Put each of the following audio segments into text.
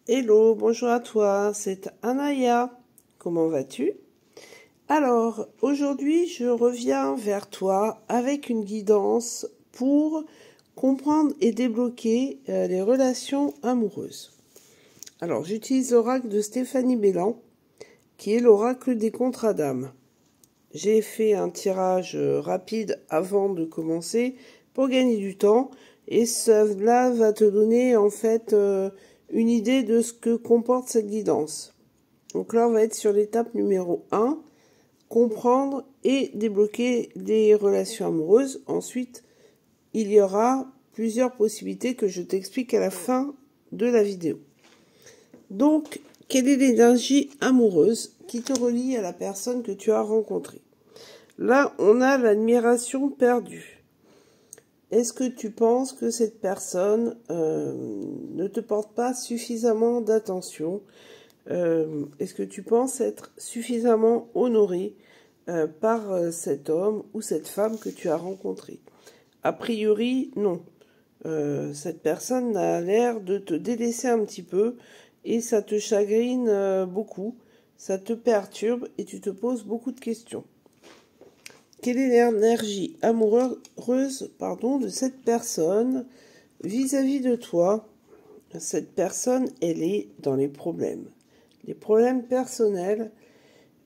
Hello, bonjour à toi, c'est Anaya. Comment vas-tu? Alors, aujourd'hui, je reviens vers toi avec une guidance pour comprendre et débloquer les relations amoureuses. Alors, j'utilise l'oracle de Stéphanie Bellan, qui est l'oracle des contrats d'âme. J'ai fait un tirage rapide avant de commencer pour gagner du temps et cela va te donner en fait une idée de ce que comporte cette guidance. Donc là, on va être sur l'étape numéro 1, comprendre et débloquer les relations amoureuses. Ensuite, il y aura plusieurs possibilités que je t'explique à la fin de la vidéo. Donc, quelle est l'énergie amoureuse qui te relie à la personne que tu as rencontrée? Là, on a l'admiration perdue. Est-ce que tu penses que cette personne ne te porte pas suffisamment d'attention? Est-ce que tu penses être suffisamment honoré par cet homme ou cette femme que tu as rencontré? A priori, non. Cette personne a l'air de te délaisser un petit peu et ça te chagrine beaucoup, ça te perturbe et tu te poses beaucoup de questions. Quelle est l'énergie amoureuse de cette personne vis-à-vis de toi? Cette personne, elle est dans les problèmes personnels.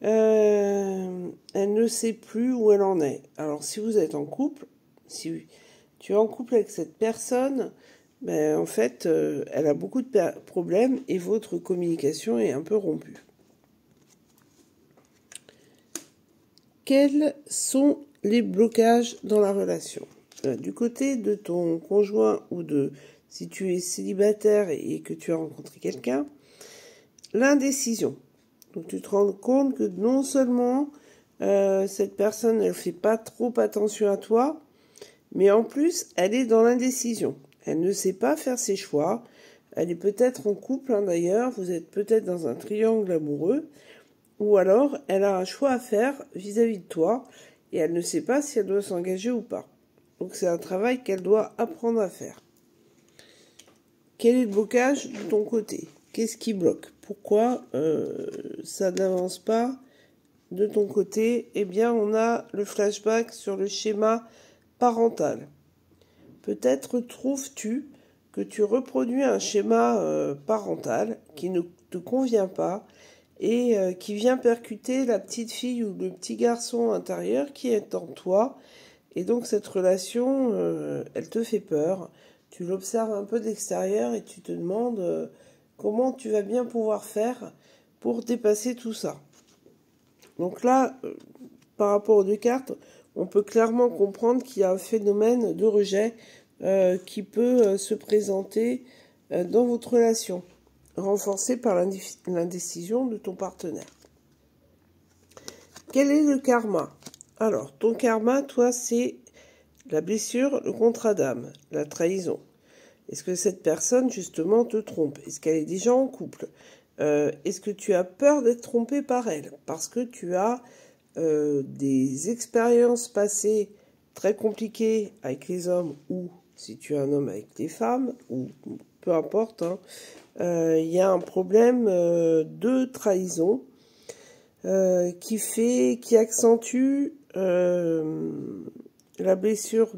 Elle ne sait plus où elle en est. Alors, si vous êtes en couple, si tu es en couple avec cette personne, ben, en fait, elle a beaucoup de problèmes et votre communication est un peu rompue. Quels sont les blocages dans la relation? Du côté de ton conjoint ou si tu es célibataire et que tu as rencontré quelqu'un, l'indécision. Donc tu te rends compte que non seulement cette personne elle fait pas trop attention à toi, mais en plus elle est dans l'indécision. Elle ne sait pas faire ses choix. Elle est peut-être en couple d'ailleurs, vous êtes peut-être dans un triangle amoureux. Ou alors, elle a un choix à faire vis-à-vis de toi et elle ne sait pas si elle doit s'engager ou pas. Donc c'est un travail qu'elle doit apprendre à faire. Quel est le blocage de ton côté? Qu'est-ce qui bloque? Pourquoi ça n'avance pas de ton côté? Eh bien, on a le flashback sur le schéma parental. Peut-être trouves-tu que tu reproduis un schéma parental qui ne te convient pas et qui vient percuter la petite fille ou le petit garçon intérieur qui est en toi. Et donc cette relation, elle te fait peur. Tu l'observes un peu d'extérieur et tu te demandes comment tu vas bien pouvoir faire pour dépasser tout ça. Donc là, par rapport aux deux cartes, on peut clairement comprendre qu'il y a un phénomène de rejet qui peut se présenter dans votre relation, renforcé par l'indécision de ton partenaire. Quel est le karma? Alors, ton karma, toi, c'est la blessure, le contrat d'âme, la trahison. Est-ce que cette personne, justement, te trompe? Est-ce qu'elle est déjà en couple? Est-ce que tu as peur d'être trompé par elle? Parce que tu as des expériences passées très compliquées avec les hommes ou si tu es un homme avec des femmes, ou peu importe, y a un problème de trahison qui accentue la blessure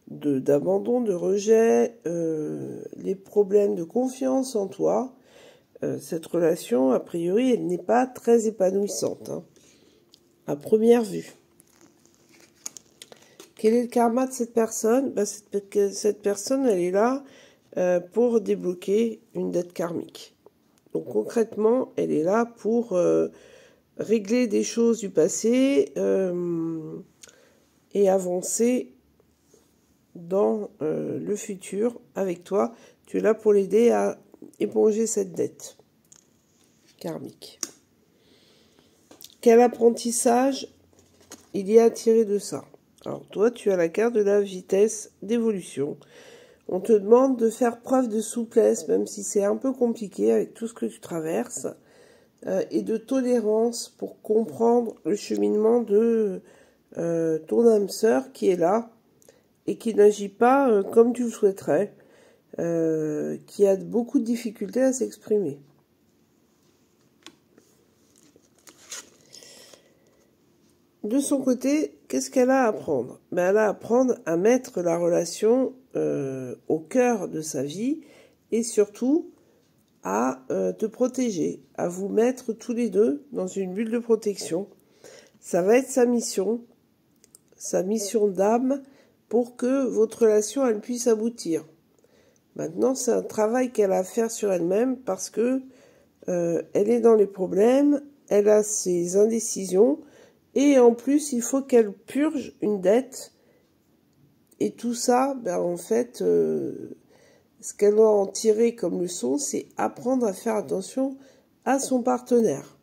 d'abandon, de rejet, les problèmes de confiance en toi. Cette relation, a priori, elle n'est pas très épanouissante, à première vue. Quel est le karma de cette personne? Cette personne, elle est là pour débloquer une dette karmique. Donc concrètement, elle est là pour régler des choses du passé et avancer dans le futur avec toi. Tu es là pour l'aider à éponger cette dette karmique. Quel apprentissage il y a à tirer de ça? Alors toi, tu as la carte de la vitesse d'évolution. On te demande de faire preuve de souplesse, même si c'est un peu compliqué avec tout ce que tu traverses, et de tolérance pour comprendre le cheminement de ton âme sœur qui est là et qui n'agit pas comme tu le souhaiterais. qui a beaucoup de difficultés à s'exprimer. De son côté, qu'est-ce qu'elle a à apprendre? Ben, elle a à apprendre à mettre la relation au cœur de sa vie et surtout à te protéger, à vous mettre tous les deux dans une bulle de protection. Ça va être sa mission d'âme pour que votre relation elle puisse aboutir. Maintenant, c'est un travail qu'elle a à faire sur elle-même parce que elle est dans les problèmes, elle a ses indécisions et en plus, il faut qu'elle purge une dette. Et tout ça, ben en fait, ce qu'elle doit en tirer comme leçon, c'est apprendre à faire attention à son partenaire.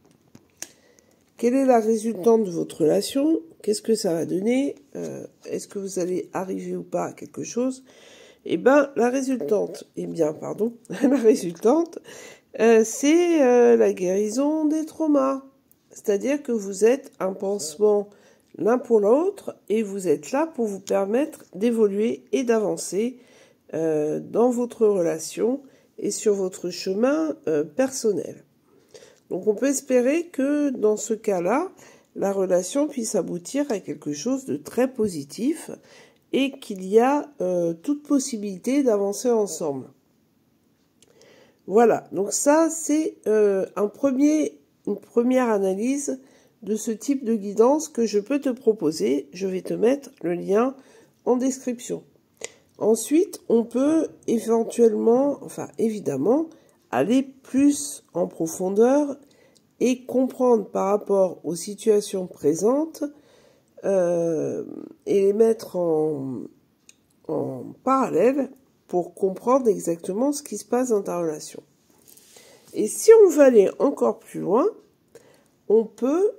Quelle est la résultante de votre relation? Qu'est-ce que ça va donner? Est-ce que vous allez arriver ou pas à quelque chose? Eh ben, la résultante, la résultante, c'est la guérison des traumas. C'est-à-dire que vous êtes un pansement l'un pour l'autre et vous êtes là pour vous permettre d'évoluer et d'avancer dans votre relation et sur votre chemin personnel. Donc on peut espérer que dans ce cas-là, la relation puisse aboutir à quelque chose de très positif et qu'il y a toute possibilité d'avancer ensemble. Voilà, donc ça c'est une première analyse de ce type de guidance que je peux te proposer. Je vais te mettre le lien en description. Ensuite, on peut évidemment, aller plus en profondeur et comprendre par rapport aux situations présentes et les mettre en parallèle pour comprendre exactement ce qui se passe dans ta relation. Et si on veut aller encore plus loin, on peut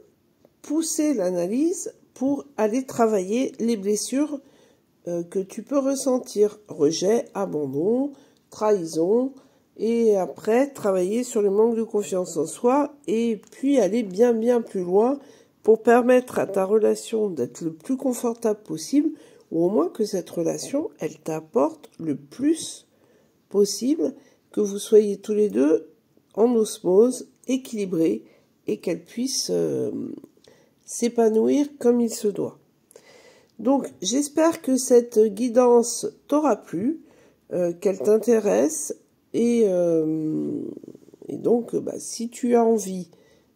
pousser l'analyse pour aller travailler les blessures que tu peux ressentir. Rejet, abandon, trahison, et après travailler sur le manque de confiance en soi et puis aller bien plus loin pour permettre à ta relation d'être le plus confortable possible ou au moins que cette relation, elle t'apporte le plus possible, que vous soyez tous les deux en osmose, équilibrée et qu'elle puisse s'épanouir comme il se doit. Donc j'espère que cette guidance t'aura plu, qu'elle t'intéresse et donc si tu as envie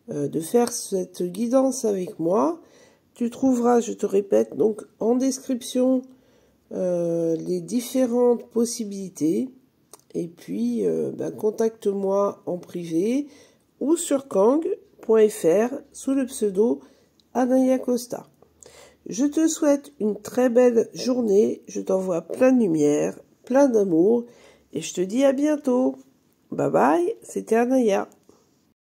de faire cette guidance avec moi, tu trouveras, je te répète, donc en description les différentes possibilités. Et puis, contacte-moi en privé ou sur kang.fr sous le pseudo Anaya Costa. Je te souhaite une très belle journée. Je t'envoie plein de lumière, plein d'amour. Et je te dis à bientôt. Bye bye, c'était Anaya.